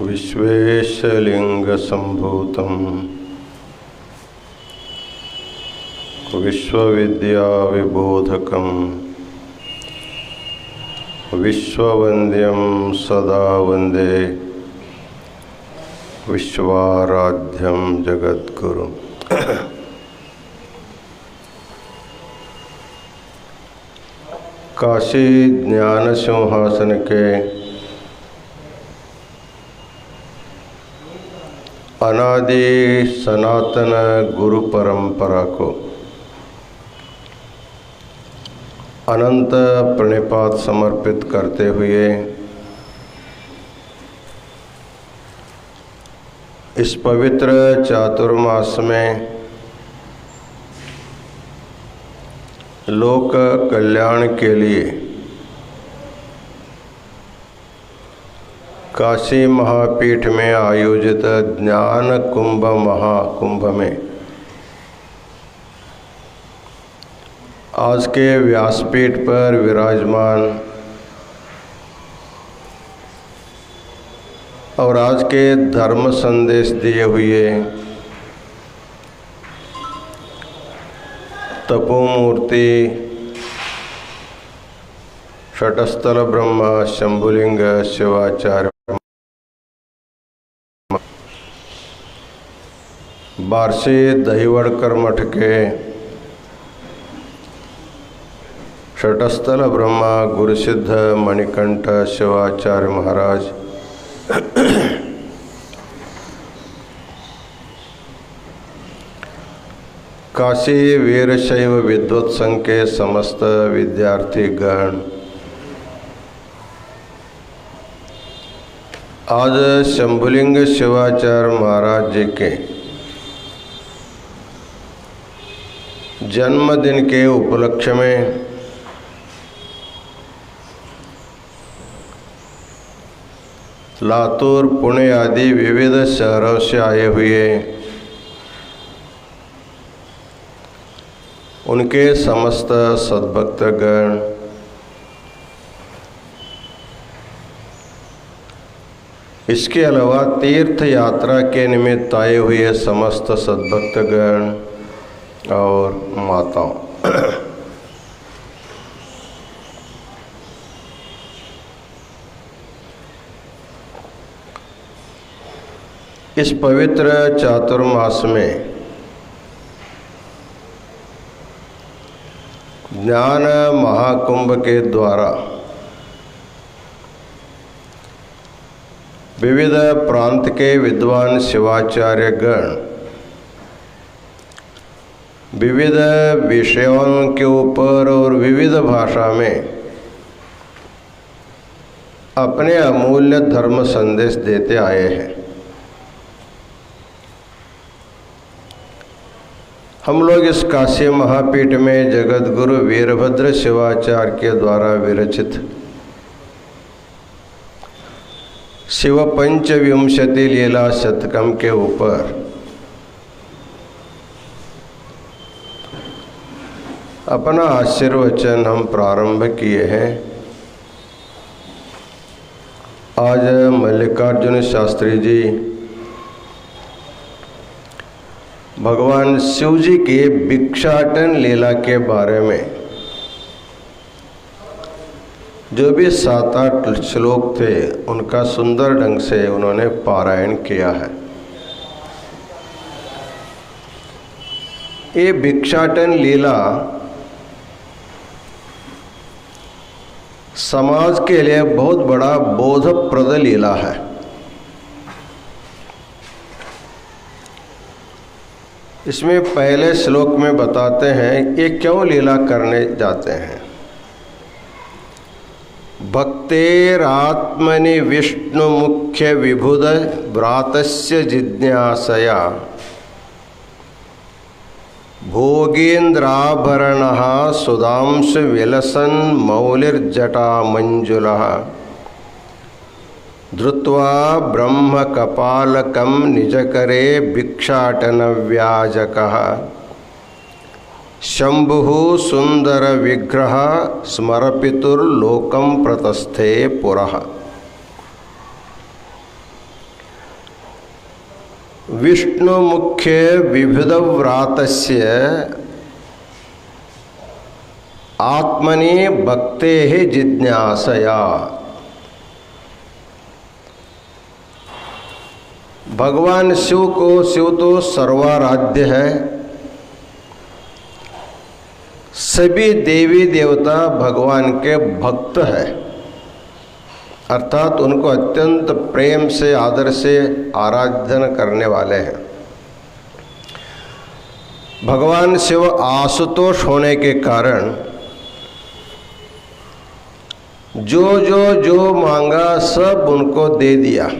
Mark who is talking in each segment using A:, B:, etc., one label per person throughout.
A: विश्वेशलिंगसंभूतं विश्वविद्याविबोधकं विश्ववन्द्यं सदा वन्दे विश्वाराध्यं जगद्गुरुम्। काशी ज्ञान सिंहासन के अनादि सनातन गुरु परंपरा को अनंत प्रणिपात समर्पित करते हुए इस पवित्र चातुर्मास में लोक कल्याण के लिए काशी महापीठ में आयोजित ज्ञान कुंभ महाकुंभ में आज के व्यासपीठ पर विराजमान और आज के धर्म संदेश दिए हुए तपोमूर्ति षटस्थल ब्रह्मा शंभुलिंग शिवाचार्य बारसी दहीवड़कर मठ के षटस्थल ब्रह्मा गुरुसिद्ध मणिकंठ शिवाचार्य महाराज, काशी वीरशैव विद्वत संघ के समस्त विद्यार्थीगण, आज शंभुलिंग शिवाचार्य महाराज जी के जन्मदिन के उपलक्ष्य में लातूर, पुणे आदि विविध शहरों से आए हुए उनके समस्त सद्भक्तगण, इसके अलावा तीर्थ यात्रा के निमित्त आए हुए समस्त सद्भक्तगण और माताओं, इस पवित्र चातुर्मास में ज्ञान महाकुंभ के द्वारा विविध प्रांत के विद्वान शिवाचार्य गण विविध विषयों के ऊपर और विविध भाषा में अपने अमूल्य धर्म संदेश देते आए हैं। हम लोग इस काशी महापीठ में जगत गुरु वीरभद्र शिवाचार्य के द्वारा विरचित शिव पंचविंशति लीला शतकम के ऊपर अपना आशीर्वचन हम प्रारंभ किए हैं। आज मल्लिकार्जुन शास्त्री जी भगवान शिव जी के भिक्षाटन लीला के बारे में जो भी 7-8 श्लोक थे उनका सुंदर ढंग से उन्होंने पारायण किया है। ये भिक्षाटन लीला समाज के लिए बहुत बड़ा बोधप्रद लीला है। इसमें पहले श्लोक में बताते हैं ये क्यों लीला करने जाते हैं। भक्तेरात्मनि विष्णु मुख्य विभुद व्रातस्य जिज्ञासया भोगेन्द्राभरणः सुधांशु विलसन मौलिर्जटा मंजुलः धृत्वा ब्रह्म कपालकं निजकरे भिक्षाटन व्याजकः शंभुः सुंदर विग्रह स्मरपितुर्लोकं प्रतस्थे पुरः। विष्णुमुख्य विविधव्रातस्य आत्मनि भक्तेः जिज्ञासया। भगवान शिव तो सर्वाराध्य है। सभी देवी देवता भगवान के भक्त है, अर्थात उनको अत्यंत प्रेम से आदर से आराधना करने वाले हैं। भगवान शिव आशुतोष होने के कारण जो मांगा सब उनको दे दिया।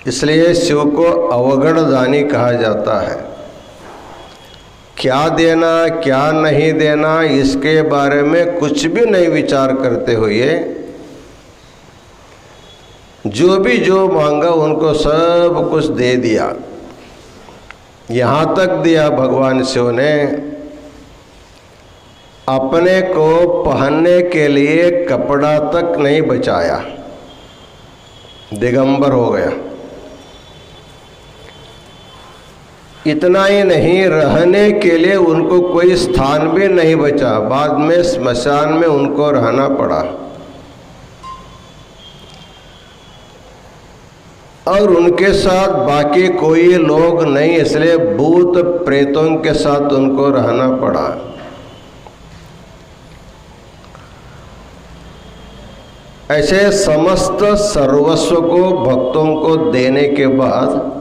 A: इसलिए शिव को अवगणदानी कहा जाता है। क्या देना क्या नहीं देना इसके बारे में कुछ भी नहीं विचार करते हुए जो मांगा उनको सब कुछ दे दिया। यहाँ तक दिया भगवान शिव ने अपने को पहनने के लिए कपड़ा तक नहीं बचाया, दिगंबर हो गया। इतना ही नहीं, रहने के लिए उनको कोई स्थान भी नहीं बचा। बाद में स्मशान में उनको रहना पड़ा और उनके साथ बाकी कोई लोग नहीं, इसलिए भूत प्रेतों के साथ उनको रहना पड़ा। ऐसे समस्त सर्वस्व को भक्तों को देने के बाद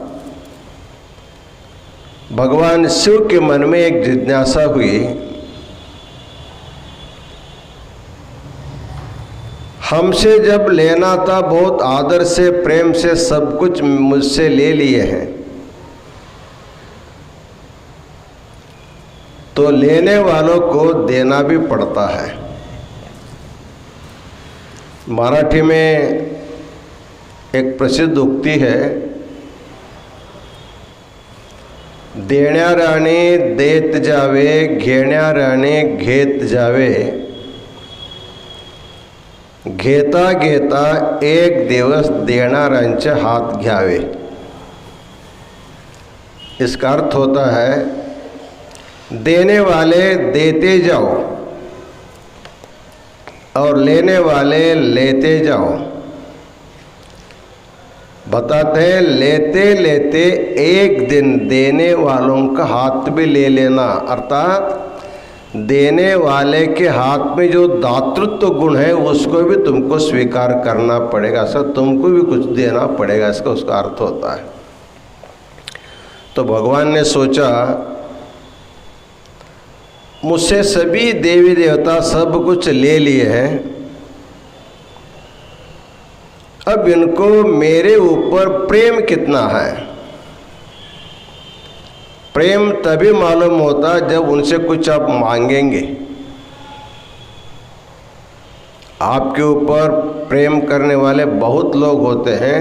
A: भगवान शिव के मन में एक जिज्ञासा हुई, हमसे जब लेना था बहुत आदर से प्रेम से सब कुछ मुझसे ले लिए हैं, तो लेने वालों को देना भी पड़ता है। मराठी में एक प्रसिद्ध उक्ति है, देण्याराने देत जावे, घेण्याराने घेत जावे, घेता घेता एक दिवस देणाऱ्यांचे हात घ्यावे। इसका अर्थ होता है देने वाले देते जाओ और लेने वाले लेते जाओ। बताते हैं लेते लेते एक दिन देने वालों का हाथ भी ले लेना, अर्थात देने वाले के हाथ में जो दातृत्व गुण है उसको भी तुमको स्वीकार करना पड़ेगा, सर तुमको भी कुछ देना पड़ेगा, इसका उसका अर्थ होता है। तो भगवान ने सोचा मुझसे सभी देवी देवता सब कुछ ले लिए हैं, अब इनको मेरे ऊपर प्रेम कितना है। प्रेम तभी मालूम होता जब उनसे कुछ आप मांगेंगे। आपके ऊपर प्रेम करने वाले बहुत लोग होते हैं,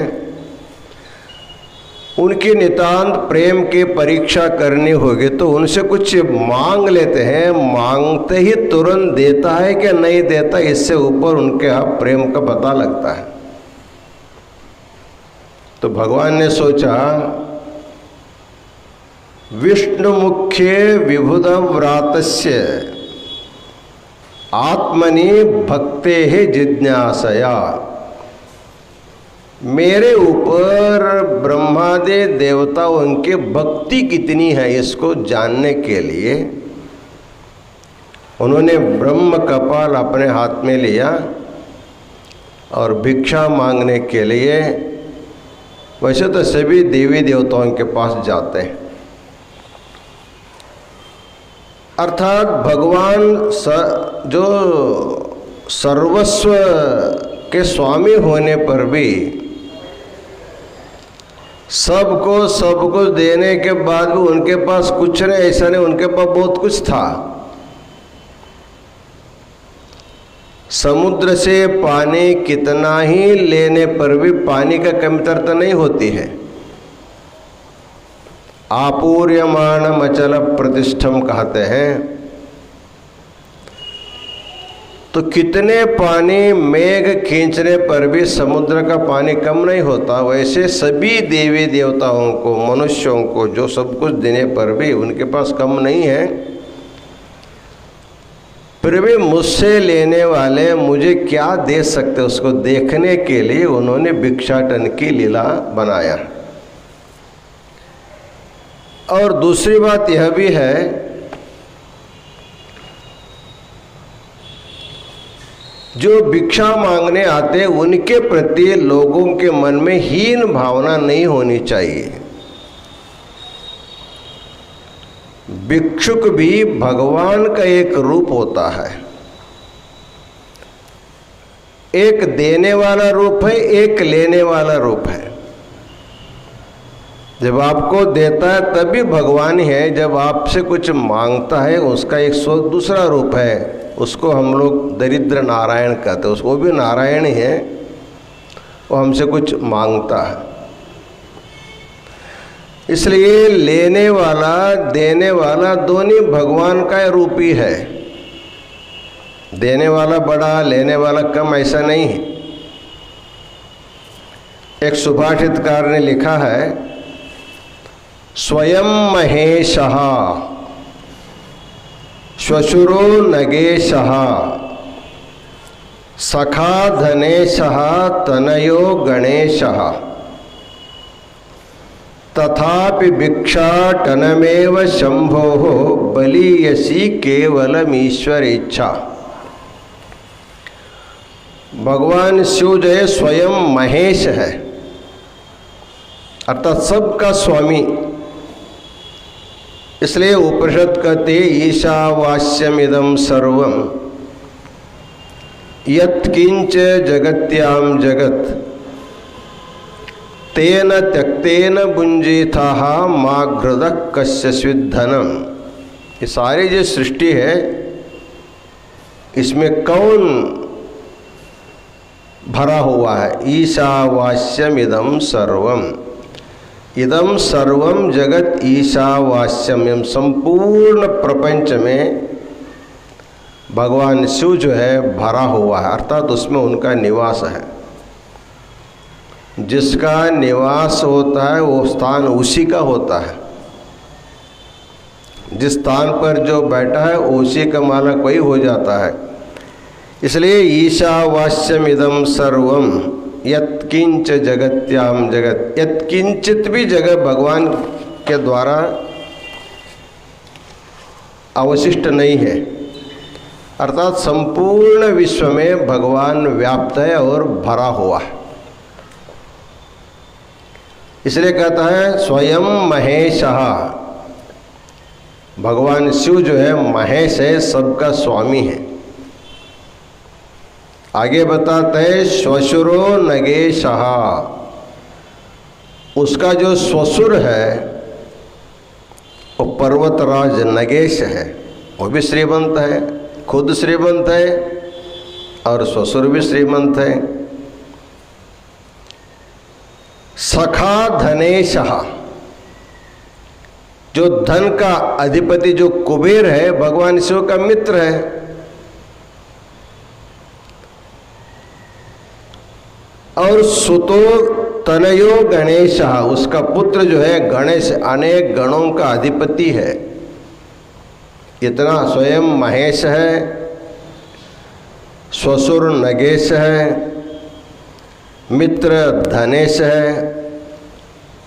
A: उनकी नितांत प्रेम की परीक्षा करनी होगी तो उनसे कुछ मांग लेते हैं, मांगते ही तुरंत देता है कि नहीं देता, इससे ऊपर उनके आप प्रेम का पता लगता है। तो भगवान ने सोचा विष्णुमुख्य विबुधव्रातस्य आत्मनि भक्तेः जिज्ञासया। मेरे ऊपर ब्रह्मादि देवताओं की भक्ति कितनी है इसको जानने के लिए उन्होंने ब्रह्म कपाल अपने हाथ में लिया और भिक्षा मांगने के लिए, वैसे तो सभी देवी देवताओं के पास जाते हैं, अर्थात भगवान जो सर्वस्व के स्वामी होने पर भी सबको सब कुछ देने के बाद भी उनके पास कुछ नहीं, ऐसा नहीं, उनके पास बहुत कुछ था। समुद्र से पानी कितना ही लेने पर भी पानी का कमतरता नहीं होती है। आपूर्यमाणम अचल प्रतिष्ठम कहते हैं। तो तो कितने पानी मेघ खींचने पर भी समुद्र का पानी कम नहीं होता, वैसे सभी देवी देवताओं को, मनुष्यों को जो सब कुछ देने पर भी उनके पास कम नहीं है, फिर भी मुझसे लेने वाले मुझे क्या दे सकते, उसको देखने के लिए उन्होंने भिक्षाटन की लीला बनाया। और दूसरी बात यह भी है, जो भिक्षा मांगने आते उनके प्रति लोगों के मन में हीन भावना नहीं होनी चाहिए। भिक्षुक भी भगवान का एक रूप होता है, एक देने वाला रूप है, एक लेने वाला रूप है। जब आपको देता है तभी भगवान है, जब आपसे कुछ मांगता है उसका एक दूसरा रूप है, उसको हम लोग दरिद्र नारायण कहते हैं। उसको भी नारायण ही है, वो हमसे कुछ मांगता है। इसलिए लेने वाला देने वाला दोनों भगवान का रूप ही है। देने वाला बड़ा, लेने वाला कम, ऐसा नहीं है। एक सुभाषितकार ने लिखा है, स्वयं महेशः श्वशुरो नगेशः सखा धनेशः तनयो गणेशः तथापि भिक्षाटनमेव शंभोः बलीयसी केवलमीश्वरेच्छा। भगवान शिव जो है स्वयं महेश है, अर्थात सबका स्वामी। इसलिए उपनिषद कहते ईशावास्यमिदं सर्वं यत्किंच जगत्याम जगत तेन त्यक्तेन भुंजिथाः माघृदः कस्यचित् धनम्। ये सारी जो सृष्टि है इसमें कौन भरा हुआ है? ईशावास्यमिदं सर्वम, इदम सर्वम जगत ईशावास्यम। संपूर्ण प्रपंच में भगवान शिव जो है भरा हुआ है, अर्थात उसमें उनका निवास है। जिसका निवास होता है वो स्थान उसी का होता है। जिस स्थान पर जो बैठा है उसी का मालक वही हो जाता है। इसलिए ईशावास्यमिदं सर्वम यत्किंच जगत्याम जगत, यत्किंचित भी जगह भगवान के द्वारा अवशिष्ट नहीं है, अर्थात संपूर्ण विश्व में भगवान व्याप्त है और भरा हुआ है। इसलिए कहता है स्वयं महेशः, भगवान शिव जो है महेश है, सबका स्वामी है। आगे बताते हैं श्वशुरो नगेशः, उसका जो ससुर है वो पर्वतराज नगेश है, वो भी श्रीमंत है, खुद श्रीमंत है और ससुर भी श्रीमंत है। सखा धनेशः, जो धन का अधिपति जो कुबेर है भगवान शिव का मित्र है। और सुतो तनयो गणेशः, उसका पुत्र जो है गणेश अनेक गणों का अधिपति है। इतना स्वयं महेश है, ससुर नगेश है, मित्र धनेश है,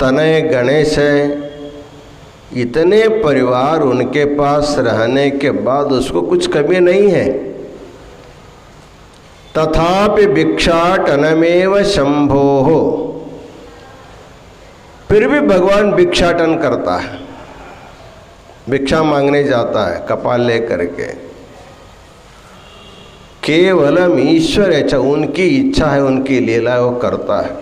A: तनय गणेश है। इतने परिवार उनके पास रहने के बाद उसको कुछ कमी नहीं है। तथापि भिक्षाटनमेव शंभोः, फिर भी भगवान भिक्षाटन करता है, भिक्षा मांगने जाता है कपाल ले करके। केवलम ईश्वर इच्छा, उनकी इच्छा है, उनकी लीला वो करता है।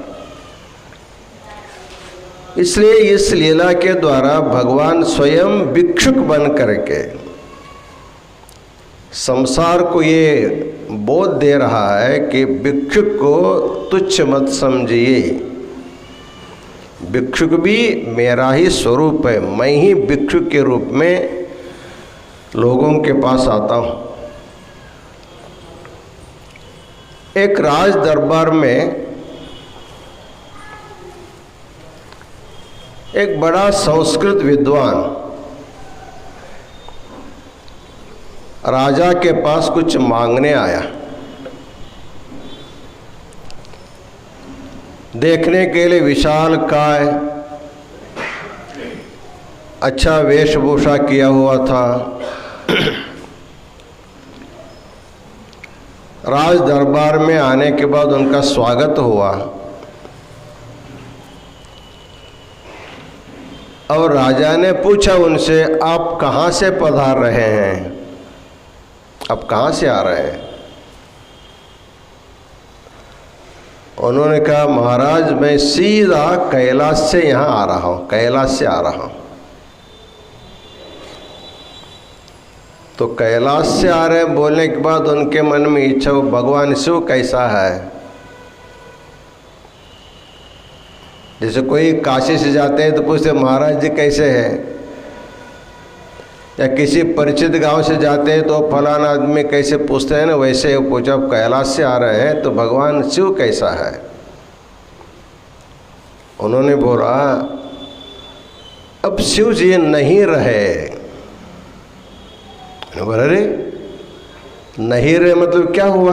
A: इसलिए इस लीला के द्वारा भगवान स्वयं भिक्षुक बन करके संसार को ये बोध दे रहा है कि भिक्षुक को तुच्छ मत समझिए। भिक्षुक भी मेरा ही स्वरूप है, मैं ही भिक्षुक के रूप में लोगों के पास आता हूँ। एक राज दरबार में एक बड़ा संस्कृत विद्वान राजा के पास कुछ मांगने आया। देखने के लिए विशाल काय, अच्छा वेशभूषा किया हुआ था। राज दरबार में आने के बाद उनका स्वागत हुआ और राजा ने पूछा उनसे, आप कहाँ से पधार रहे हैं, आप कहाँ से आ रहे हैं? उन्होंने कहा, महाराज मैं सीधा कैलाश से यहाँ आ रहा हूँ, कैलाश से आ रहा हूँ। तो कैलाश से आ रहे हैं बोलने के बाद उनके मन में इच्छा, भगवान शिव कैसा है। जैसे कोई काशी से जाते हैं तो पूछते महाराज जी कैसे हैं, या किसी परिचित गांव से जाते हैं तो फलाना आदमी कैसे पूछते हैं ना, वैसे पूछा कैलाश से आ रहे हैं तो भगवान शिव कैसा है। उन्होंने बोला, अब शिव जी नहीं रहे। बोला, अरे नहीं रहे मतलब क्या हुआ?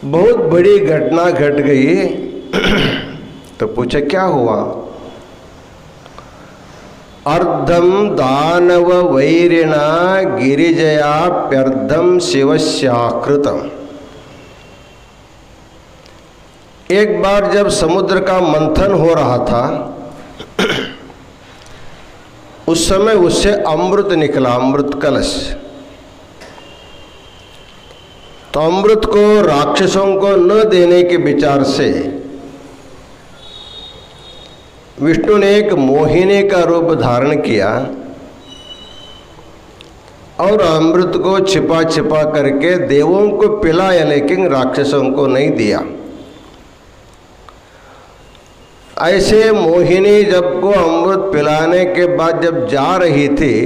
A: बहुत बड़ी घटना घट गई। तो पूछा क्या हुआ? अर्धम दानव वैरिणा गिरिजयाप्यर्धम शिवस्याकृतम। एक बार जब समुद्र का मंथन हो रहा था उस समय उससे अमृत निकला, अमृत कलश। तो अमृत को राक्षसों को न देने के विचार से विष्णु ने एक मोहिनी का रूप धारण किया और अमृत को छिपा छिपा करके देवों को पिलाया, लेकिन राक्षसों को नहीं दिया। ऐसे मोहिनी जब को अमृत पिलाने के बाद जब जा रही थी,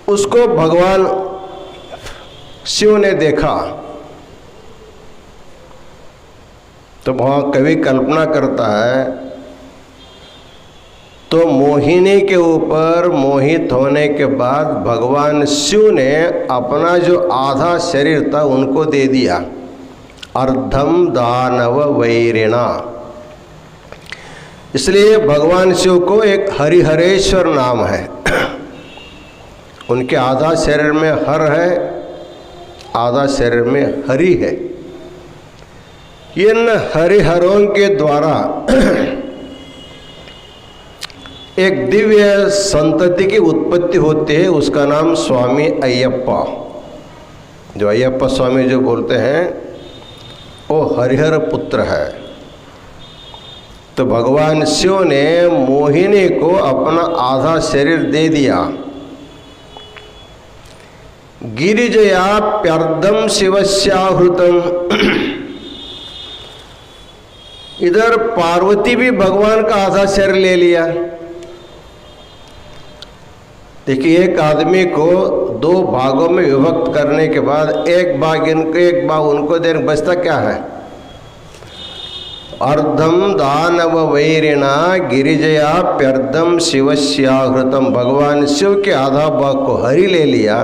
A: उसको भगवान शिव ने देखा। तो वहाँ कवि कल्पना करता है, तो मोहिनी के ऊपर मोहित होने के बाद भगवान शिव ने अपना जो आधा शरीर था उनको दे दिया। अर्धम दानव वैरिणा, इसलिए भगवान शिव को एक हरिहरेश्वर नाम है। उनके आधा शरीर में हर है, आधा शरीर में हरि है। इन हरिहरों के द्वारा एक दिव्य संतति की उत्पत्ति होती है, उसका नाम स्वामी अय्यप्पा। जो अय्यप्पा स्वामी जो बोलते हैं वो हरिहर पुत्र है। तो भगवान शिव ने मोहिनी को अपना आधा शरीर दे दिया। गिरिजयाप्यर्धम शिवस्याहृतम। इधर पार्वती भी भगवान का आधा शरीर ले लिया। देखिए, एक आदमी को दो भागों में विभक्त करने के बाद एक भाग इनको एक भाग उनको देने, बचता क्या है? अर्धम दानव वैरिणा गिरिजयाप्यर्धम शिवस्याहृतम। भगवान शिव के आधा भाग को हरि ले लिया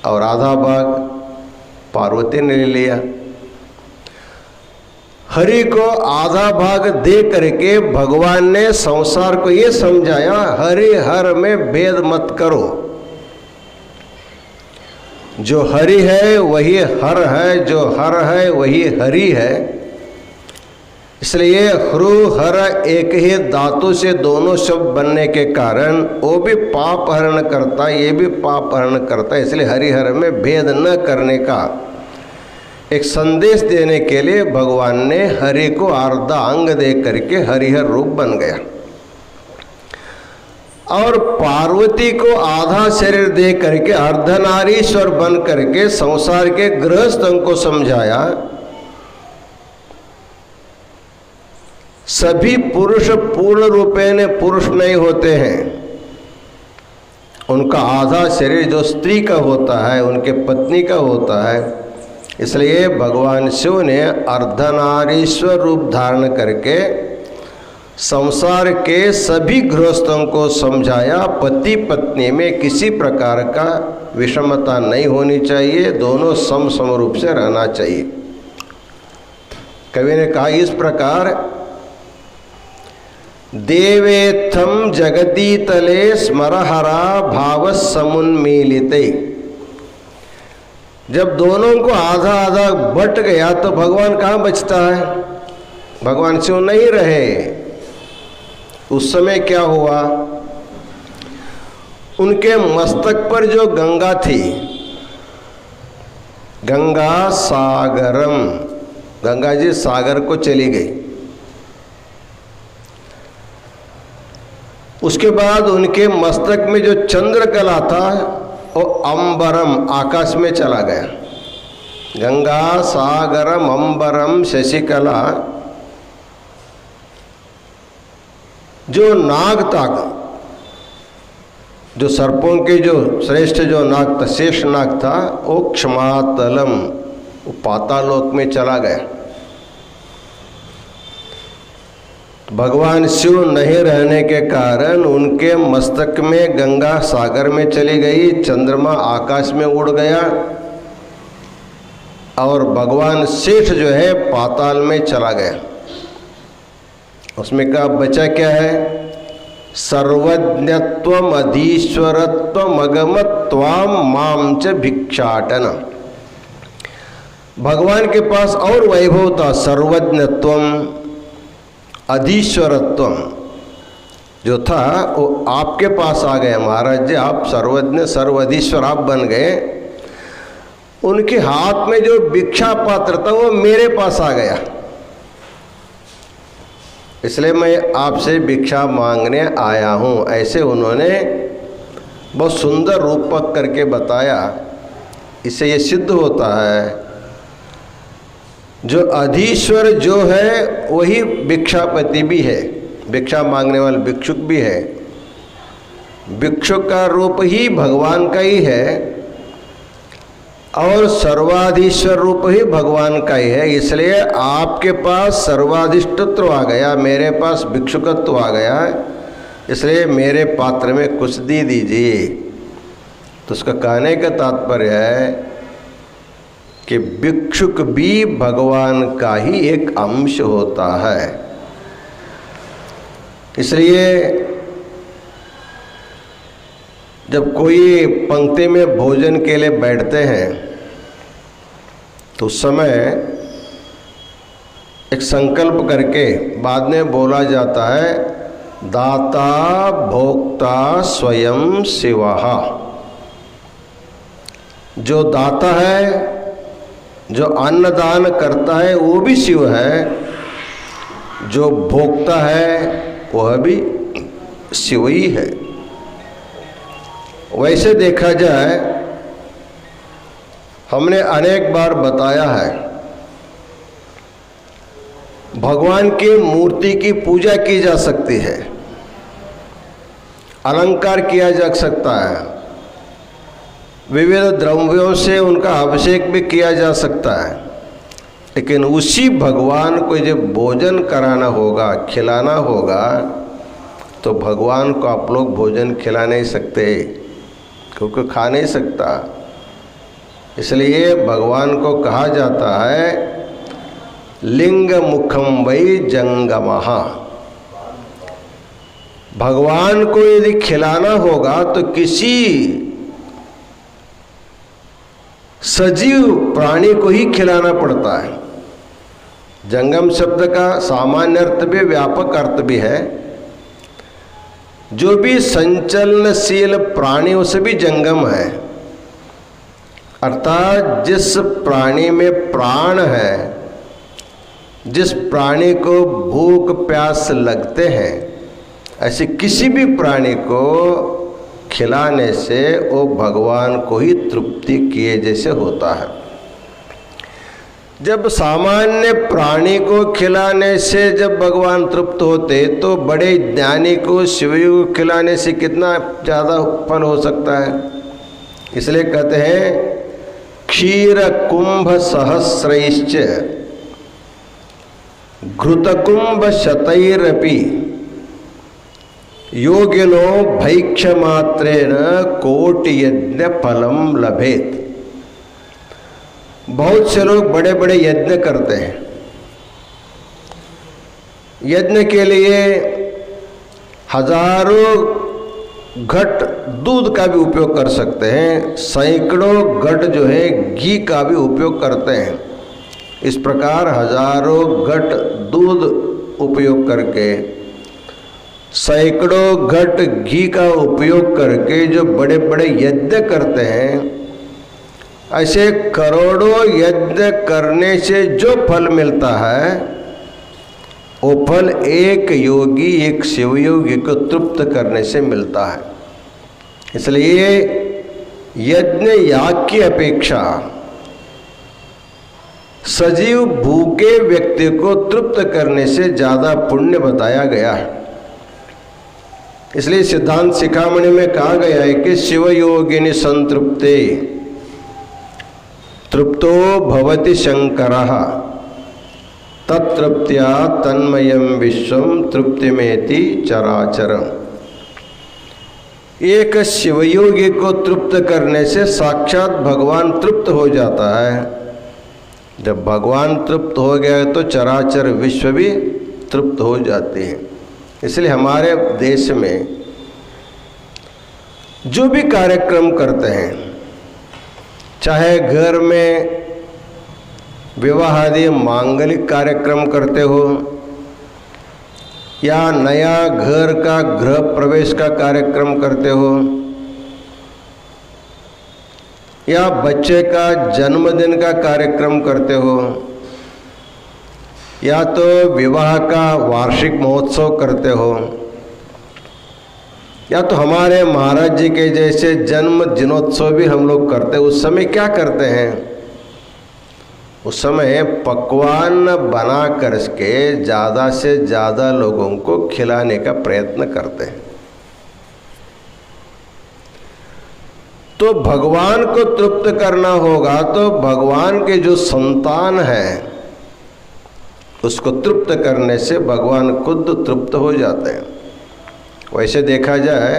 A: और आधा भाग पार्वती ने ले लिया। हरि को आधा भाग दे करके भगवान ने संसार को ये समझाया, हरि हर में भेद मत करो। जो हरि है वही हर है, जो हर है वही हरि है। इसलिए ह्रू हर एक ही धातु से दोनों शब्द बनने के कारण वो भी पाप हरण करता, ये भी पाप हरण करता। इसलिए हरिहर में भेद न करने का एक संदेश देने के लिए भगवान ने हरि को आधा अंग दे करके हरिहर रूप बन गया और पार्वती को आधा शरीर दे करके अर्धनारीश्वर बन करके संसार के गृहस्थों को समझाया। सभी पुरुष पूर्ण रूपेण पुरुष नहीं होते हैं, उनका आधा शरीर जो स्त्री का होता है, उनके पत्नी का होता है। इसलिए भगवान शिव ने अर्धनारीश्वर रूप धारण करके संसार के सभी गृहस्थों को समझाया, पति पत्नी में किसी प्रकार का विषमता नहीं होनी चाहिए, दोनों सम रूप से रहना चाहिए। कवि ने कहा इस प्रकार, देवेत्थम जगती तले स्मरहरा भाव समुन्मीलिते। जब दोनों को आधा आधा बट गया तो भगवान कहाँ बचता है? भगवान शिव नहीं रहे। उस समय क्या हुआ? उनके मस्तक पर जो गंगा थी, गंगा सागरम, गंगा जी सागर को चली गई। उसके बाद उनके मस्तक में जो चंद्रकला था वो अंबरम, आकाश में चला गया। गंगा सागरम अंबरम शशिकला, जो नाग था, जो सर्पों के जो श्रेष्ठ जो नाग था, शेष नाग था, वो क्षमातलम, वो पातालोक में चला गया। भगवान शिव नहीं रहने के कारण उनके मस्तक में गंगा सागर में चली गई, चंद्रमा आकाश में उड़ गया और भगवान शेष जो है पाताल में चला गया। उसमें का बचा क्या है? सर्वज्ञत्वम अधीश्वरत्वम अगमत्वाम माम च भिक्षाटन। भगवान के पास और वैभव था, सर्वज्ञत्वम अधीश्वरत्वम जो था वो आपके पास आ गया। महाराज जी आप सर्वज्ञ सर्वधीश्वर आप बन गए। उनके हाथ में जो भिक्षा पात्र था वो मेरे पास आ गया, इसलिए मैं आपसे भिक्षा मांगने आया हूँ। ऐसे उन्होंने बहुत सुंदर रूपक करके बताया। इससे ये सिद्ध होता है जो अधीश्वर जो है वही भिक्षापति भी है, भिक्षा मांगने वाला भिक्षुक भी है। भिक्षुक का रूप ही भगवान का ही है और सर्वाधीश्वर रूप ही भगवान का ही है। इसलिए आपके पास सर्वाधिष्ठत्व आ गया, मेरे पास भिक्षुकत्व आ गया, इसलिए मेरे पात्र में कुछ दे दीजिए। तो उसका कहने का तात्पर्य है कि भिक्षुक भी भगवान का ही एक अंश होता है। इसलिए जब कोई पंक्ति में भोजन के लिए बैठते हैं तो उस समय एक संकल्प करके बाद में बोला जाता है, दाता भोक्ता स्वयं शिवः। जो दाता है, जो अन्नदान करता है वो भी शिव है, जो भोक्ता है वह भी शिव ही है। वैसे देखा जाए, हमने अनेक बार बताया है, भगवान की मूर्ति की पूजा की जा सकती है, अलंकार किया जा सकता है, विविध द्रव्यों से उनका अभिषेक भी किया जा सकता है, लेकिन उसी भगवान को जब भोजन कराना होगा, खिलाना होगा, तो भगवान को आप लोग भोजन खिला नहीं सकते क्योंकि खा नहीं सकता। इसलिए भगवान को कहा जाता है लिंग मुखम वै जंगमः। भगवान को यदि खिलाना होगा तो किसी सजीव प्राणी को ही खिलाना पड़ता है। जंगम शब्द का सामान्य अर्थ भी व्यापक अर्थ भी है। जो भी संचलनशील प्राणी उसे भी जंगम है, अर्थात जिस प्राणी में प्राण है, जिस प्राणी को भूख प्यास लगते हैं, ऐसे किसी भी प्राणी को खिलाने से वो भगवान को ही तृप्ति किए जैसे होता है। जब सामान्य प्राणी को खिलाने से जब भगवान तृप्त होते, तो बड़े ज्ञानी को शिवयोग खिलाने से कितना ज़्यादा फल हो सकता है। इसलिए कहते हैं क्षीर कुंभ सहस्रैश्च घृतकुंभ शतैरपि योगिनो भैक्ष मात्रेण कोटि यज्ञ फलम लभेत। बहुत से लोग बड़े बड़े यज्ञ करते हैं। यज्ञ के लिए हजारों घट दूध का भी उपयोग कर सकते हैं, सैकड़ों घट जो है घी का भी उपयोग करते हैं। इस प्रकार हजारों घट दूध उपयोग करके, सैकड़ों घट घी का उपयोग करके जो बड़े बड़े यज्ञ करते हैं, ऐसे करोड़ों यज्ञ करने से जो फल मिलता है, वो फल एक योगी, एक शिवयोगी को तृप्त करने से मिलता है। इसलिए यज्ञ याग की अपेक्षा सजीव भूखे व्यक्ति को तृप्त करने से ज्यादा पुण्य बताया गया है। इसलिए सिद्धांत शिखामणि में कहा गया है कि शिवयोगिनी संतृप्ते तृप्तो भवति शंकरः तत्तृप्त्या तन्मयं विश्वं तृप्तिमेति चराचरम्। एक शिवयोगी को तृप्त करने से साक्षात भगवान तृप्त हो जाता है। जब भगवान तृप्त हो गया तो चराचर विश्व भी तृप्त हो जाते हैं। इसलिए हमारे देश में जो भी कार्यक्रम करते हैं, चाहे घर में विवाह आदि मांगलिक कार्यक्रम करते हो, या नया घर का गृह प्रवेश का कार्यक्रम करते हो, या बच्चे का जन्मदिन का कार्यक्रम करते हो, या तो विवाह का वार्षिक महोत्सव करते हो, या तो हमारे महाराज जी के जैसे जन्म दिनोत्सव भी हम लोग करते हैं। उस समय क्या करते हैं? उस समय पकवान बना करके ज़्यादा से ज़्यादा लोगों को खिलाने का प्रयत्न करते हैं। तो भगवान को तृप्त करना होगा तो भगवान के जो संतान हैं उसको तृप्त करने से भगवान खुद तृप्त हो जाते हैं। वैसे देखा जाए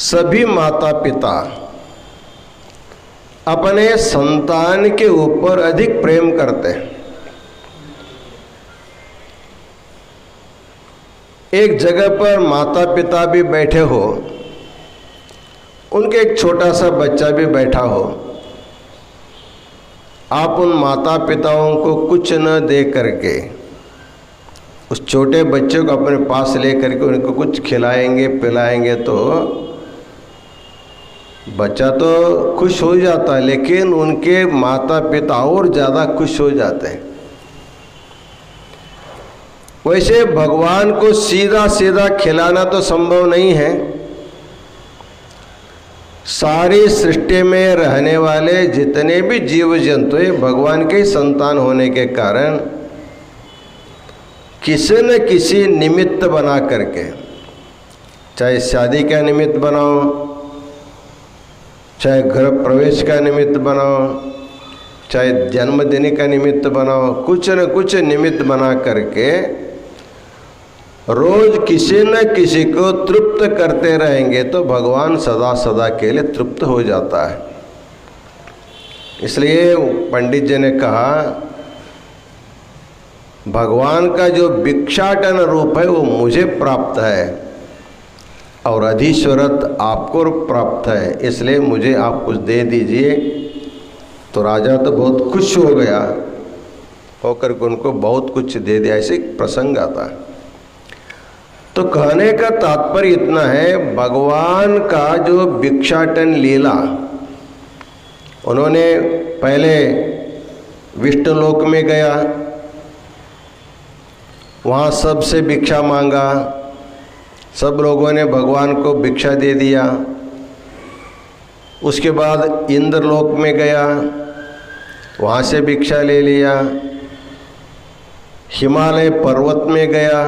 A: सभी माता पिता अपने संतान के ऊपर अधिक प्रेम करते हैं। एक जगह पर माता पिता भी बैठे हो, उनके एक छोटा सा बच्चा भी बैठा हो, आप उन माता पिताओं को कुछ न दे करके उस छोटे बच्चे को अपने पास ले करके उनको कुछ खिलाएंगे पिलाएंगे तो बच्चा तो खुश हो जाता है, लेकिन उनके माता पिता और ज़्यादा खुश हो जाते हैं। वैसे भगवान को सीधा सीधा खिलाना तो संभव नहीं है। सारी सृष्टि में रहने वाले जितने भी जीव जंतु हैं भगवान के संतान होने के कारण किसी न किसी निमित्त बना करके, चाहे शादी का निमित्त बनाओ, चाहे गृह प्रवेश का निमित्त बनाओ, चाहे जन्मदिन का निमित्त बनाओ, कुछ न कुछ निमित्त बना करके रोज किसी न किसी को तृप्त करते रहेंगे तो भगवान सदा सदा के लिए तृप्त हो जाता है। इसलिए पंडित जी ने कहा भगवान का जो भिक्षाटन रूप है वो मुझे प्राप्त है और अधीश्वरत आपको प्राप्त है, इसलिए मुझे आप कुछ दे दीजिए। तो राजा तो बहुत खुश हो गया, होकर के उनको बहुत कुछ दे दिया। ऐसे प्रसंग आता है। तो कहने का तात्पर्य इतना है, भगवान का जो भिक्षाटन लीला, उन्होंने पहले विष्णु लोक में गया, वहाँ सबसे भिक्षा मांगा, सब लोगों ने भगवान को भिक्षा दे दिया। उसके बाद इंद्रलोक में गया, वहाँ से भिक्षा ले लिया, हिमालय पर्वत में गया,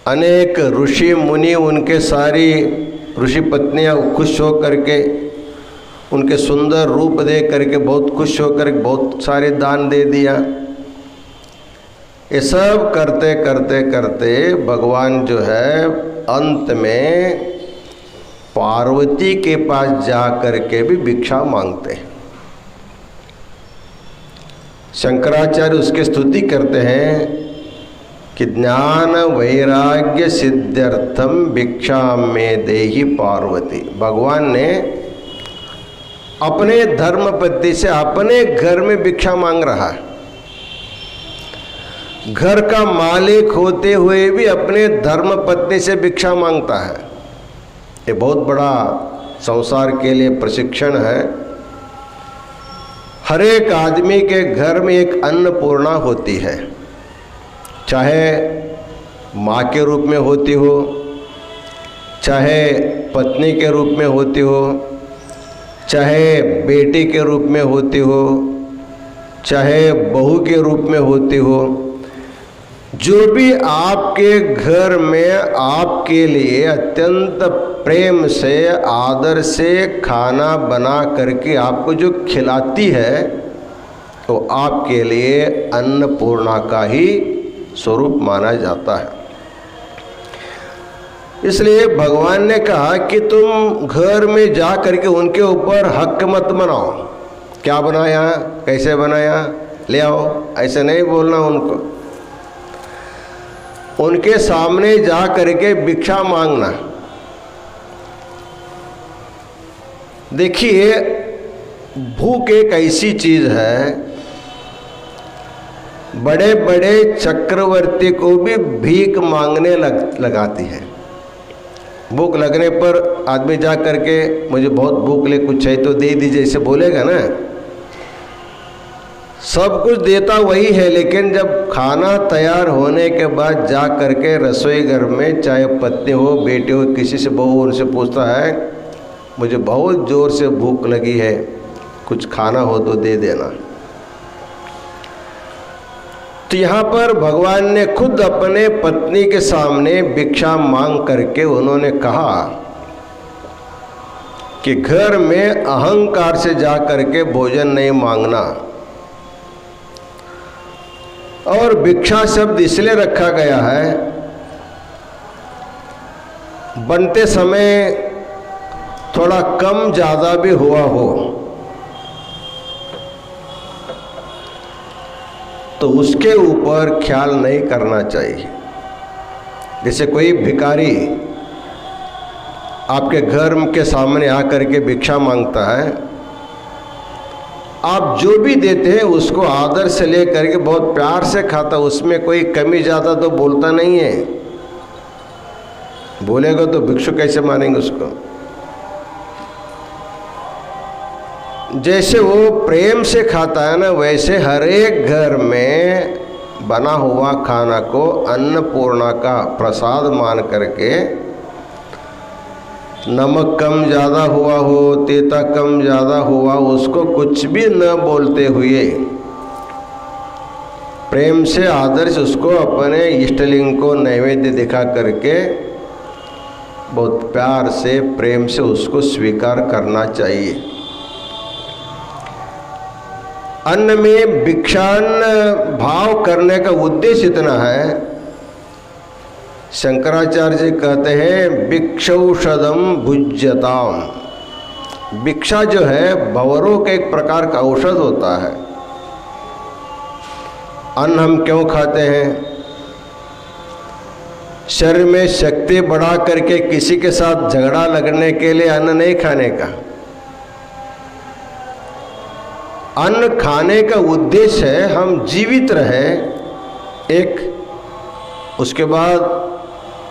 A: अनेक ऋषि मुनि उनके सारी ऋषि पत्नियाँ खुश हो करके उनके सुंदर रूप देख करके बहुत खुश होकर बहुत सारे दान दे दिया। ये सब करते करते करते भगवान जो है अंत में पार्वती के पास जा करके भी भिक्षा मांगते हैं। शंकराचार्य उसकी स्तुति करते हैं कि ज्ञान वैराग्य सिद्ध्यर्थम भिक्षा में देहि पार्वती। भगवान ने अपने धर्मपत्नी से अपने घर में भिक्षा मांग रहा है। घर का मालिक होते हुए भी अपने धर्मपत्नी से भिक्षा मांगता है। ये बहुत बड़ा संसार के लिए प्रशिक्षण है। हर एक आदमी के घर में एक अन्नपूर्णा होती है, चाहे माँ के रूप में होती हो, चाहे पत्नी के रूप में होती हो, चाहे बेटी के रूप में होती हो, चाहे बहू के रूप में होती हो। जो भी आपके घर में आपके लिए अत्यंत प्रेम से आदर से खाना बना करके आपको जो खिलाती है तो आपके लिए अन्नपूर्णा का ही स्वरूप माना जाता है। इसलिए भगवान ने कहा कि तुम घर में जा करके उनके ऊपर हक मत बनाओ। क्या बनाया, कैसे बनाया, ले आओ, ऐसे नहीं बोलना उनको। उनके सामने जा करके भिक्षा मांगना। देखिए, भूख एक ऐसी चीज है, बड़े बड़े चक्रवर्ती को भी भीख मांगने लगाती है। भूख लगने पर आदमी जा करके मुझे बहुत भूख ले, कुछ चाहिए तो दे दीजिए, ऐसे बोलेगा ना। सब कुछ देता वही है, लेकिन जब खाना तैयार होने के बाद जा करके रसोई घर में, चाहे पत्नी हो बेटे हो, किसी से बहू उनसे पूछता है मुझे बहुत ज़ोर से भूख लगी है, कुछ खाना हो तो दे देना। तो यहाँ पर भगवान ने खुद अपने पत्नी के सामने भिक्षा मांग करके उन्होंने कहा कि घर में अहंकार से जा करके भोजन नहीं मांगना। और भिक्षा शब्द इसलिए रखा गया है, बनते समय थोड़ा कम ज़्यादा भी हुआ हो तो उसके ऊपर ख्याल नहीं करना चाहिए। जैसे कोई भिखारी आपके घर के सामने आकर के भिक्षा मांगता है, आप जो भी देते हैं उसको आदर से ले करके बहुत प्यार से खाता, उसमें कोई कमी ज़्यादा तो बोलता नहीं है। बोलेगा तो भिक्षु कैसे मानेंगे उसको। जैसे वो प्रेम से खाता है ना, वैसे हर एक घर में बना हुआ खाना को अन्नपूर्णा का प्रसाद मान करके, नमक कम ज़्यादा हुआ हो, तीता कम ज़्यादा हुआ, उसको कुछ भी न बोलते हुए प्रेम से आदर से उसको अपने इष्टलिंग को नैवेद्य दिखा करके बहुत प्यार से प्रेम से उसको स्वीकार करना चाहिए। अन्न में भिक्षान्न भाव करने का उद्देश्य इतना है, शंकराचार्य जी कहते हैं भिक्षौषधम भुज्यताम। भिक्षा जो है भंवरों के एक प्रकार का औषध होता है। अन्न हम क्यों खाते हैं? शरीर में शक्ति बढ़ा करके किसी के साथ झगड़ा लगने के लिए अन्न नहीं खाने का। अन्न खाने का उद्देश्य है हम जीवित रहें एक। उसके बाद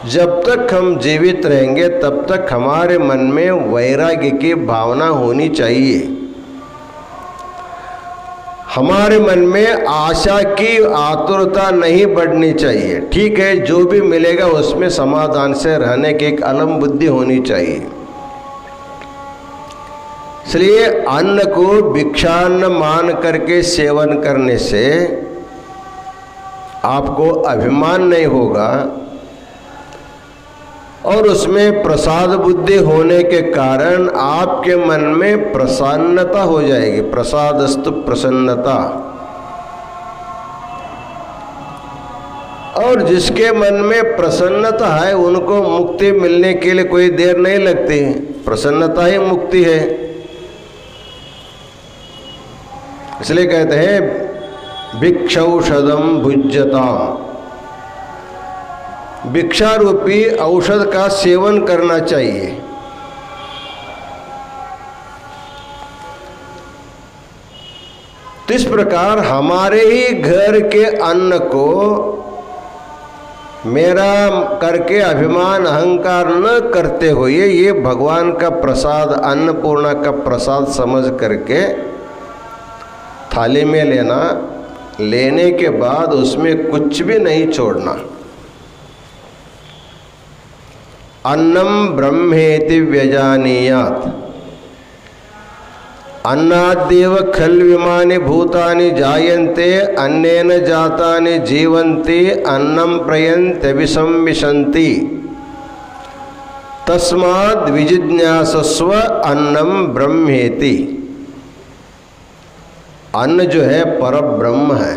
A: जब तक हम जीवित रहेंगे तब तक हमारे मन में वैराग्य की भावना होनी चाहिए। हमारे मन में आशा की आतुरता नहीं बढ़नी चाहिए। ठीक है, जो भी मिलेगा उसमें समाधान से रहने की एक अलम बुद्धि होनी चाहिए। इसलिए अन्न को भिक्षान्न मान करके सेवन करने से आपको अभिमान नहीं होगा और उसमें प्रसाद बुद्धि होने के कारण आपके मन में प्रसन्नता हो जाएगी। प्रसादस्तु प्रसन्नता। और जिसके मन में प्रसन्नता है उनको मुक्ति मिलने के लिए कोई देर नहीं लगती। प्रसन्नता ही मुक्ति है। इसलिए कहते हैं भिक्षौषधम भुज्यताम, भिक्षा रूपी औषध का सेवन करना चाहिए। तो इस प्रकार हमारे ही घर के अन्न को मेरा करके अभिमान अहंकार न करते हुए ये भगवान का प्रसाद, अन्नपूर्णा का प्रसाद समझ करके थाली में लेना, लेने के बाद उसमें कुछ भी नहीं छोड़ना। अन्नम ब्रह्मेति व्यजानीयात्, अन्नाद्येव खल्विमानि भूतानि जायन्ते अन्नेन जातानि जीवन्ति अन्नं प्रयन्त्यभिसंविशन्ति तस्माद् विजिज्ञासस्व अन्नं ब्रह्मेति। अन्न जो है परब्रह्म है।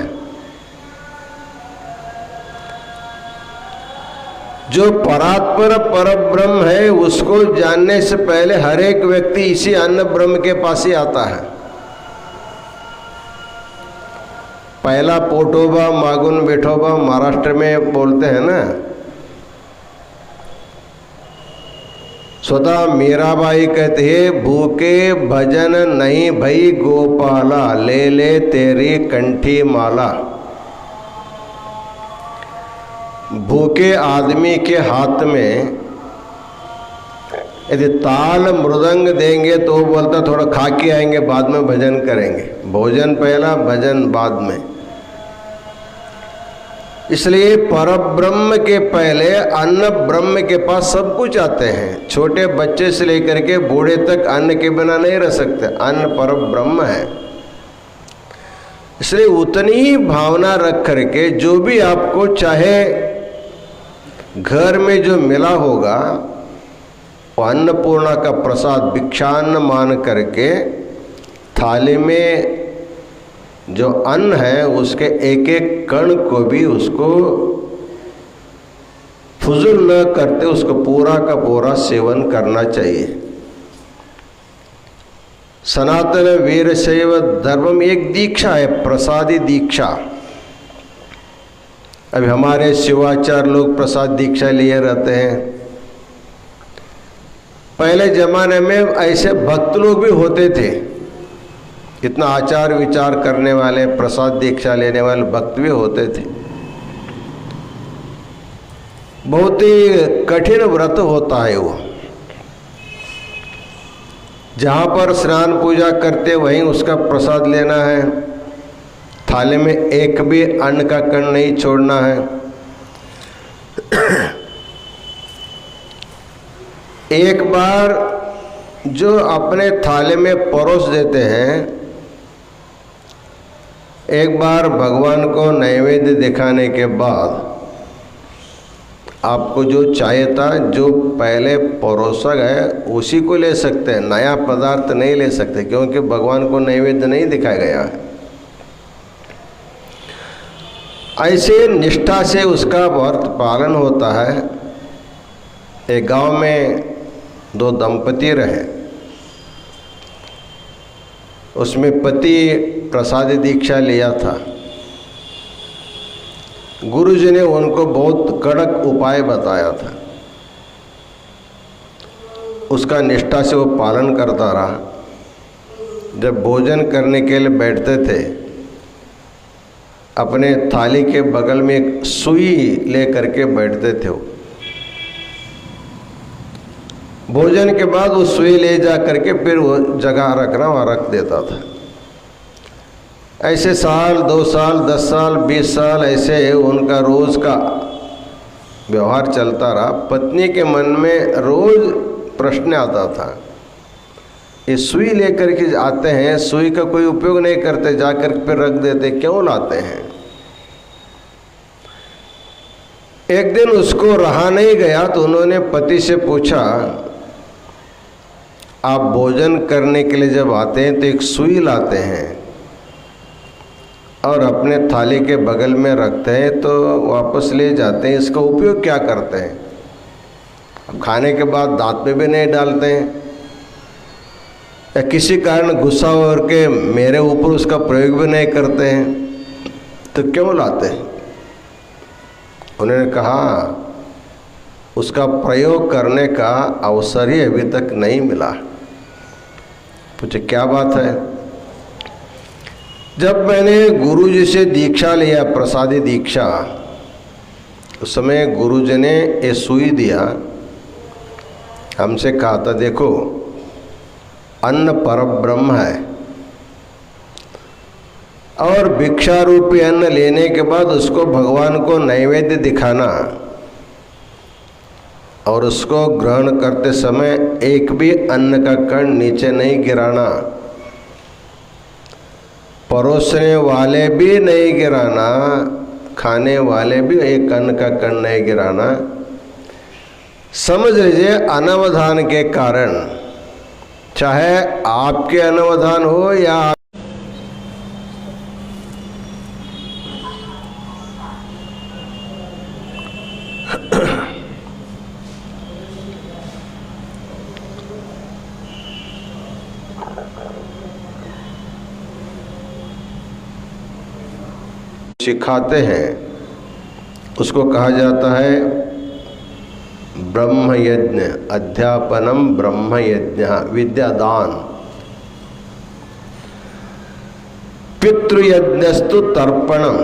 A: जो परात्पर परब्रह्म है उसको जानने से पहले हर एक व्यक्ति इसी अन्न ब्रह्म के पास ही आता है। पहला पोटोबा मागुन बैठोबा महाराष्ट्र में बोलते हैं ना। स्वतः मीराबाई कहते हैं भूखे भजन नहीं भई गोपाला, ले ले तेरी कंठी माला। भूखे आदमी के हाथ में यदि ताल मृदंग देंगे तो वो बोलता थोड़ा खा के आएंगे, बाद में भजन करेंगे। भोजन पहला, भजन बाद में। इसलिए परब्रह्म के पहले अन्न ब्रह्म के पास सब कुछ आते हैं। छोटे बच्चे से लेकर के बूढ़े तक अन्न के बिना नहीं रह सकते। अन्न परब्रह्म है। इसलिए उतनी ही भावना रख करके जो भी आपको चाहे घर में जो मिला होगा वो अन्नपूर्णा का प्रसाद भिक्षान्न मान करके थाली में जो अन्न है उसके एक एक कण को भी उसको फुजुल न करते उसको पूरा का पूरा सेवन करना चाहिए। सनातन वीरशैव धर्म एक दीक्षा है, प्रसादी दीक्षा। अभी हमारे शिवाचार लोग प्रसाद दीक्षा लिए रहते हैं। पहले जमाने में ऐसे भक्त लोग भी होते थे, इतना आचार विचार करने वाले, प्रसाद दीक्षा लेने वाले भक्त भी होते थे। बहुत ही कठिन व्रत होता है वो। जहाँ पर स्नान पूजा करते वहीं उसका प्रसाद लेना है। थाली में एक भी अन्न का कण नहीं छोड़ना है। एक बार जो अपने थाली में परोस देते हैं, एक बार भगवान को नैवेद्य दिखाने के बाद आपको जो चाहिए था, जो पहले परोसा है उसी को ले सकते हैं। नया पदार्थ नहीं ले सकते, क्योंकि भगवान को नैवेद्य नहीं दिखाया गया है। ऐसे निष्ठा से उसका व्रत पालन होता है। एक गांव में दो दंपति रहे। उसमें पति प्रसाद दीक्षा लिया था। गुरुजी ने उनको बहुत कड़क उपाय बताया था। उसका निष्ठा से वो पालन करता रहा। जब भोजन करने के लिए बैठते थे, अपने थाली के बगल में एक सुई ले करके बैठते थे। वो भोजन के बाद वो सुई ले जा करके फिर वो जगह रखना वहाँ रख देता था। ऐसे साल, 2 साल, 10 साल, 20 साल ऐसे उनका रोज़ का व्यवहार चलता रहा। पत्नी के मन में रोज़ प्रश्न आता था, ये सुई लेकर के आते हैं, सुई का कोई उपयोग नहीं करते, जाकर फिर रख देते, क्यों लाते हैं? एक दिन उसको रहा नहीं गया तो उन्होंने पति से पूछा, आप भोजन करने के लिए जब आते हैं तो एक सुई लाते हैं और अपने थाली के बगल में रखते हैं तो वापस ले जाते हैं, इसका उपयोग क्या करते हैं? अब खाने के बाद दांत में भी नहीं डालते हैं, या किसी कारण गुस्सा होकर के मेरे ऊपर उसका प्रयोग भी नहीं करते हैं, तो क्यों लाते हैं? उन्होंने कहा उसका प्रयोग करने का अवसर ही अभी तक नहीं मिला। पूछे क्या बात है? जब मैंने गुरुजी से दीक्षा लिया, प्रसादी दीक्षा, उस समय गुरुजी ने ये सुई दिया, हमसे कहा था देखो अन्न परब्रह्म है और भिक्षा रूपी अन्न लेने के बाद उसको भगवान को नैवेद्य दिखाना और उसको ग्रहण करते समय एक भी अन्न का कण नीचे नहीं गिराना, परोसने वाले भी नहीं गिराना, खाने वाले भी एक अन्न का कण नहीं गिराना। समझ लीजिए अनवधान के कारण, चाहे आपके अनवधान हो या सिखाते हैं, उसको कहा जाता है ब्रह्म यज्ञ, अध्यापनम ब्रह्म यज्ञ, विद्यादान। पितृयज्ञस्तु तर्पणम,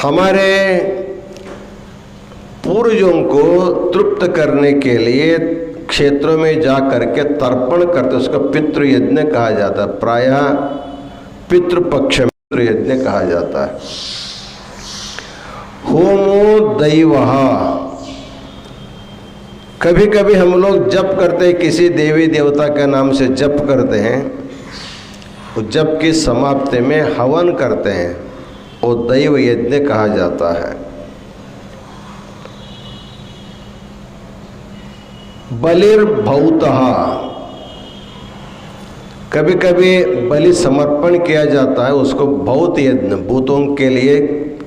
A: हमारे पूर्वजों को तृप्त करने के लिए क्षेत्रों में जा करके तर्पण करते, उसका पितृयज्ञ कहा जाता है। प्रायः पितृपक्ष में पितृयज्ञ कहा जाता है। होमो दैवः, कभी कभी हम लोग जप करते हैं, किसी देवी देवता के नाम से जप करते हैं, वो जप की समाप्ति में हवन करते हैं, वो दैव यज्ञ कहा जाता है। बलिर्भूतः, कभी कभी बलि समर्पण किया जाता है, उसको भूत यज्ञ, भूतों के लिए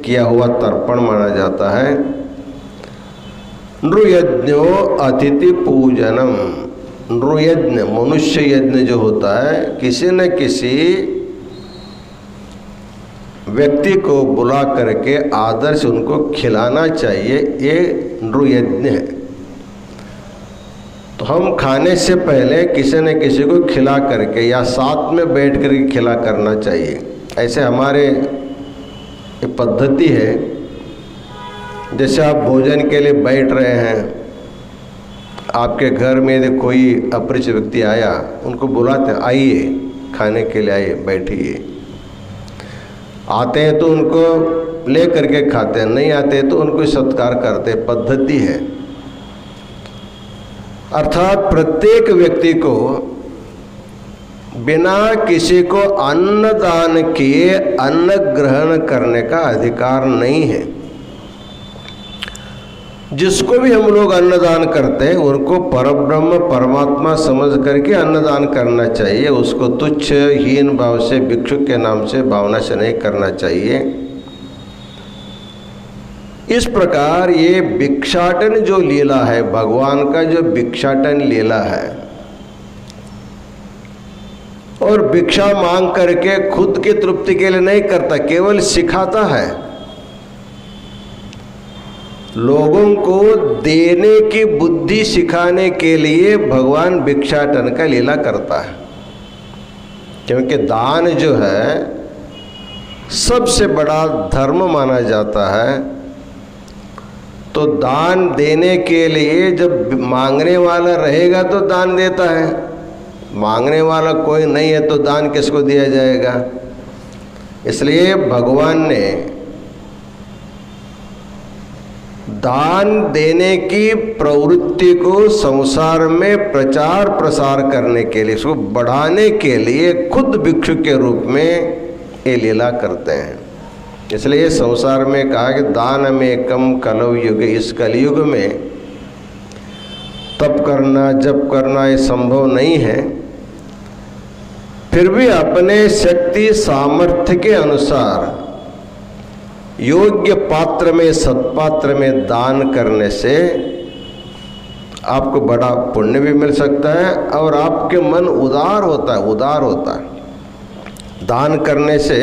A: किया हुआ तर्पण माना जाता है। नृयज्ञो अतिथि पूजनम, नृयज्ञ मनुष्य यज्ञ जो होता है, किसी न किसी व्यक्ति को बुला करके आदर से उनको खिलाना चाहिए, ये नृयज्ञ है। तो हम खाने से पहले किसी न किसी को खिला करके या साथ में बैठ करके खिला करना चाहिए। ऐसे हमारे एक पद्धति है, जैसे आप भोजन के लिए बैठ रहे हैं, आपके घर में यदि कोई अपरिचित व्यक्ति आया, उनको बुलाते हैं आइए खाने के लिए, आइए बैठिए। आते हैं तो उनको ले करके खाते हैं, नहीं आते तो उनको सत्कार करते, पद्धति है। अर्थात प्रत्येक व्यक्ति को बिना किसी को अन्न दान किए अन्न ग्रहण करने का अधिकार नहीं है। जिसको भी हम लोग अन्नदान करते हैं उनको परब्रह्म परमात्मा समझ करके अन्नदान करना चाहिए, उसको तुच्छ हीन भाव से भिक्षुक के नाम से भावना से नहीं करना चाहिए। इस प्रकार ये भिक्षाटन जो लीला है, भगवान का जो भिक्षाटन लीला है, और भिक्षा मांग करके खुद की तृप्ति के लिए नहीं करता, केवल सिखाता है। लोगों को देने की बुद्धि सिखाने के लिए भगवान भिक्षाटन का लीला करता है। क्योंकि दान जो है सबसे बड़ा धर्म माना जाता है। तो दान देने के लिए जब मांगने वाला रहेगा तो दान देता है, मांगने वाला कोई नहीं है तो दान किसको दिया जाएगा। इसलिए भगवान ने दान देने की प्रवृत्ति को संसार में प्रचार प्रसार करने के लिए, इसको बढ़ाने के लिए खुद भिक्षु के रूप में ये लीला करते हैं। इसलिए संसार में कहा कि दान में कम कलव युग, इस कलयुग में तप करना जप करना ये संभव नहीं है, फिर भी अपने शक्ति सामर्थ्य के अनुसार योग्य पात्र में सत्पात्र में दान करने से आपको बड़ा पुण्य भी मिल सकता है और आपके मन उदार होता है। दान करने से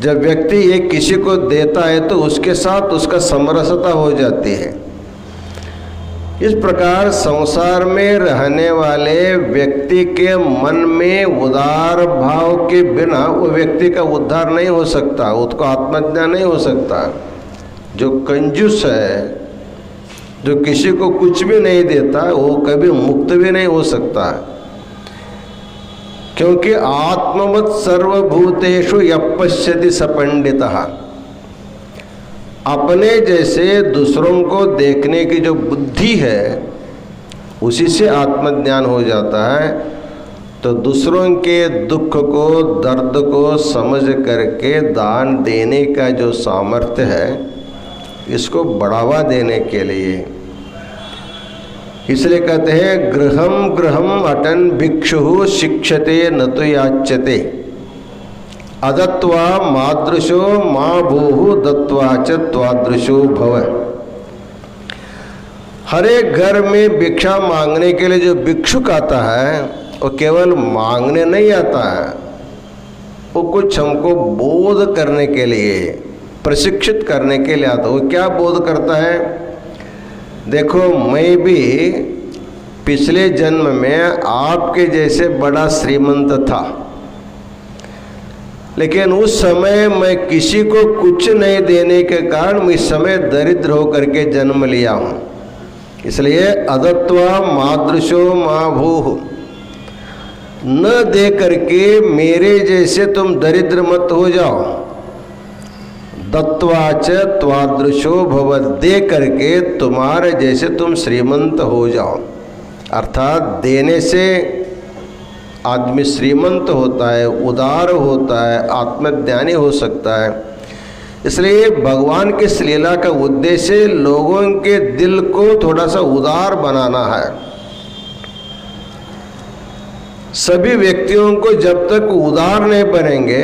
A: जब व्यक्ति ये किसी को देता है तो उसके साथ उसका समरसता हो जाती है। इस प्रकार संसार में रहने वाले व्यक्ति के मन में उदार भाव के बिना वो व्यक्ति का उद्धार नहीं हो सकता, उसको आत्मज्ञान नहीं हो सकता। जो कंजूस है, जो किसी को कुछ भी नहीं देता, वो कभी मुक्त भी नहीं हो सकता, क्योंकि आत्मवत् सर्वभूतेषु यः पश्यति स पंडितः। अपने जैसे दूसरों को देखने की जो बुद्धि है उसी से आत्मज्ञान हो जाता है। तो दूसरों के दुख को दर्द को समझ करके दान देने का जो सामर्थ्य है, इसको बढ़ावा देने के लिए इसलिए कहते हैं गृहम गृहम अटन भिक्षु शिक्षते न तो याच्यते अदत्वा मादृशो माँ भूहु दत्वा च त्वादृशो भव। हर एक घर में भिक्षा मांगने के लिए जो भिक्षुक आता है वो केवल मांगने नहीं आता है, वो कुछ हमको बोध करने के लिए, प्रशिक्षित करने के लिए आता है। वो क्या बोध करता है? देखो, मैं भी पिछले जन्म में आपके जैसे बड़ा श्रीमंत था, लेकिन उस समय मैं किसी को कुछ नहीं देने के कारण मैं इस समय दरिद्र होकर के जन्म लिया हूँ। इसलिए अदत्वा मादृशो माँ भूः, न दे करके मेरे जैसे तुम दरिद्र मत हो जाओ। दत्वा च त्वादृशो भव, दे करके तुम्हारे जैसे तुम श्रीमंत हो जाओ। अर्थात देने से आदमी श्रीमंत होता है, उदार होता है, आत्मज्ञानी हो सकता है। इसलिए भगवान की इस लीला का उद्देश्य लोगों के दिल को थोड़ा सा उदार बनाना है। सभी व्यक्तियों को जब तक उदार नहीं बनेंगे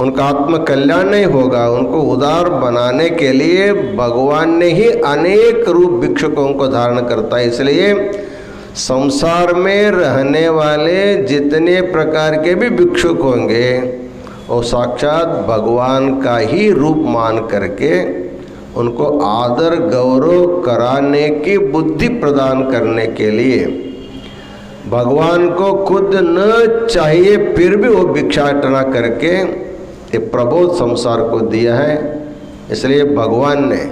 A: उनका आत्म कल्याण नहीं होगा। उनको उदार बनाने के लिए भगवान ने ही अनेक रूप भिक्षुकों को धारण करता है। इसलिए संसार में रहने वाले जितने प्रकार के भी भिक्षुक होंगे वो साक्षात भगवान का ही रूप मान करके उनको आदर गौरव कराने की बुद्धि प्रदान करने के लिए भगवान को खुद न चाहिए फिर भी वो भिक्षाटना करके ये प्रबोध संसार को दिया है। इसलिए भगवान ने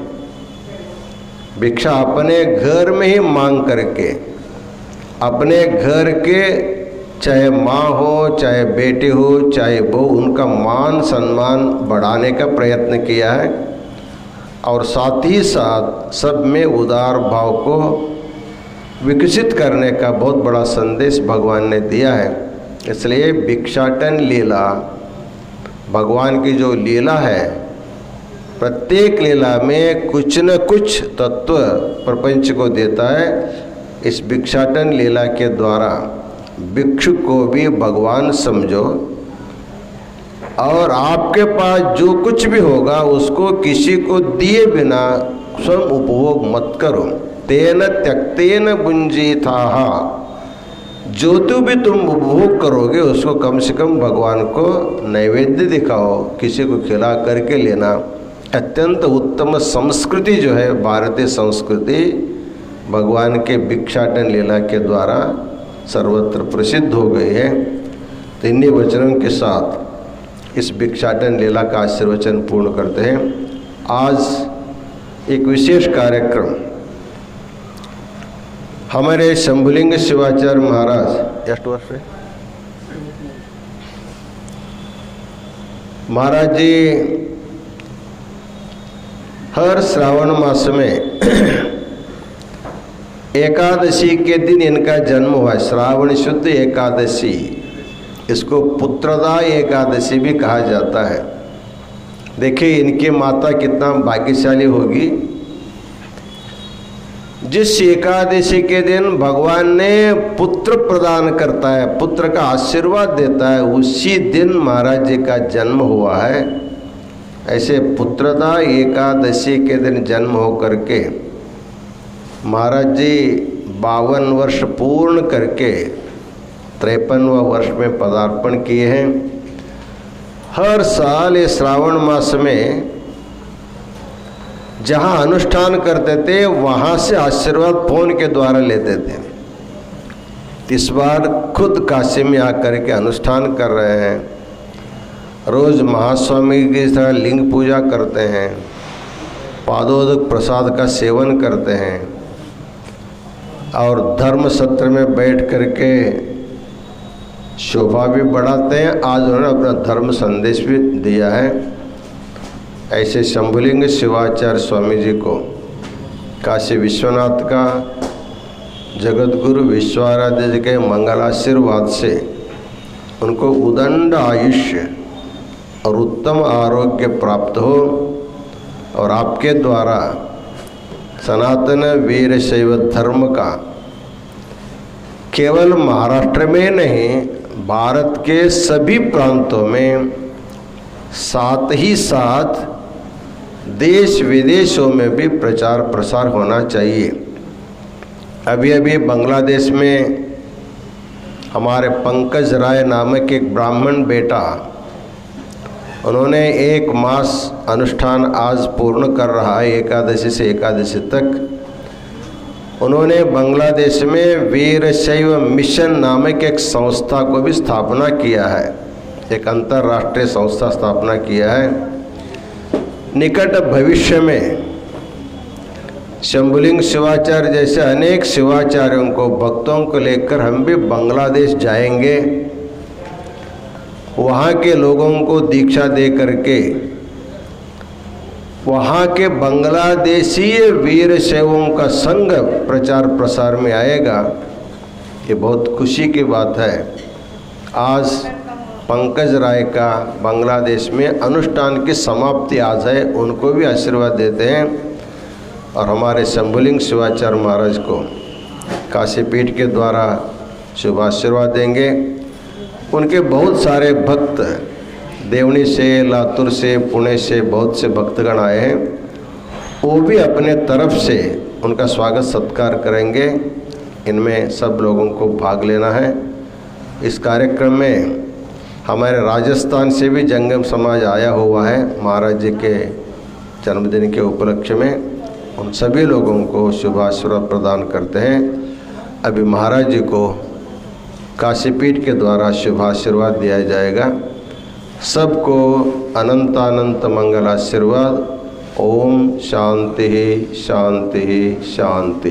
A: भिक्षा अपने घर में ही मांग करके अपने घर के चाहे माँ हो, चाहे बेटे हो, चाहे बहू, उनका मान सम्मान बढ़ाने का प्रयत्न किया है और साथ ही साथ सब में उदार भाव को विकसित करने का बहुत बड़ा संदेश भगवान ने दिया है। इसलिए भिक्षाटन लीला, भगवान की जो लीला है, प्रत्येक लीला में कुछ न कुछ तत्व प्रपंच को देता है। इस भिक्षाटन लीला के द्वारा भिक्षु को भी भगवान समझो और आपके पास जो कुछ भी होगा उसको किसी को दिए बिना स्वयं उपभोग मत करो। तेन त्यक्तेन भुंजीथाः, जो तो भी तुम उपभोग करोगे उसको कम से कम भगवान को नैवेद्य दिखाओ, किसी को खिला करके लेना। अत्यंत उत्तम संस्कृति जो है भारतीय संस्कृति भगवान के भिक्षाटन लीला के द्वारा सर्वत्र प्रसिद्ध हो गई है। तो इन्हीं वचनों के साथ इस भिक्षाटन लीला का आशीर्वचन पूर्ण करते हैं। आज एक विशेष कार्यक्रम हमारे शंभुलिंग शिवाचार्य महाराज महाराज जी हर श्रावण मास में एकादशी के दिन इनका जन्म हुआ है, श्रावण शुद्ध एकादशी। इसको पुत्रदा एकादशी भी कहा जाता है। देखिए इनकी माता कितना भाग्यशाली होगी। जिस एकादशी के दिन भगवान ने पुत्र प्रदान करता है, पुत्र का आशीर्वाद देता है, उसी दिन महाराज जी का जन्म हुआ है। ऐसे पुत्रदा एकादशी के दिन जन्म हो करके महाराज जी 52 वर्ष पूर्ण करके 53वां वर्ष में पदार्पण किए हैं। हर साल ये श्रावण मास में जहाँ अनुष्ठान करते थे वहाँ से आशीर्वाद फोन के द्वारा लेते थे। इस बार खुद काशी में आकर के अनुष्ठान कर रहे हैं। रोज महास्वामी की तरह लिंग पूजा करते हैं, पादोदक प्रसाद का सेवन करते हैं और धर्म सत्र में बैठ करके शोभा भी बढ़ाते हैं। आज उन्होंने अपना धर्म संदेश भी दिया है। ऐसे शंभुलिंग शिवाचार्य स्वामी जी को काशी विश्वनाथ का जगतगुरु विश्वाराध्य जी के मंगलाशीर्वाद से उनको उदंड आयुष्य और उत्तम आरोग्य प्राप्त हो और आपके द्वारा सनातन वीर शैव धर्म का केवल महाराष्ट्र में नहीं भारत के सभी प्रांतों में, साथ ही साथ देश विदेशों में भी प्रचार प्रसार होना चाहिए। अभी अभी बांग्लादेश में हमारे पंकज राय नामक एक ब्राह्मण बेटा, उन्होंने 1 मास अनुष्ठान आज पूर्ण कर रहा है, एकादशी से एकादशी तक। उन्होंने बांग्लादेश में वीरशैव मिशन नामक एक संस्था को भी स्थापना किया है, एक अंतर्राष्ट्रीय संस्था स्थापना किया है। निकट भविष्य में शंभुलिंग शिवाचार्य जैसे अनेक शिवाचार्यों को, भक्तों को लेकर हम भी बांग्लादेश जाएंगे। वहाँ के लोगों को दीक्षा दे करके वहाँ के बांग्लादेशी वीर शैवों का संघ प्रचार प्रसार में आएगा। ये बहुत खुशी की बात है। आज पंकज राय का बांग्लादेश में अनुष्ठान की समाप्ति आज है, उनको भी आशीर्वाद देते हैं और हमारे शंभुलिंग शिवाचार्य महाराज को काशी पीठ के द्वारा शुभ आशीर्वाद देंगे। उनके बहुत सारे भक्त देवनी से, लातूर से, पुणे से बहुत से भक्तगण आए हैं, वो भी अपने तरफ से उनका स्वागत सत्कार करेंगे। इनमें सब लोगों को भाग लेना है। इस कार्यक्रम में हमारे राजस्थान से भी जंगम समाज आया हुआ है महाराज जी के जन्मदिन के उपलक्ष्य में। उन सभी लोगों को शुभ आशीर्वाद प्रदान करते हैं। अभी महाराज जी को काशीपीठ के द्वारा शुभ आशीर्वाद दिया जाएगा। सबको अनंतानंत मंगल आशीर्वाद। ओम शांति शांति शांति।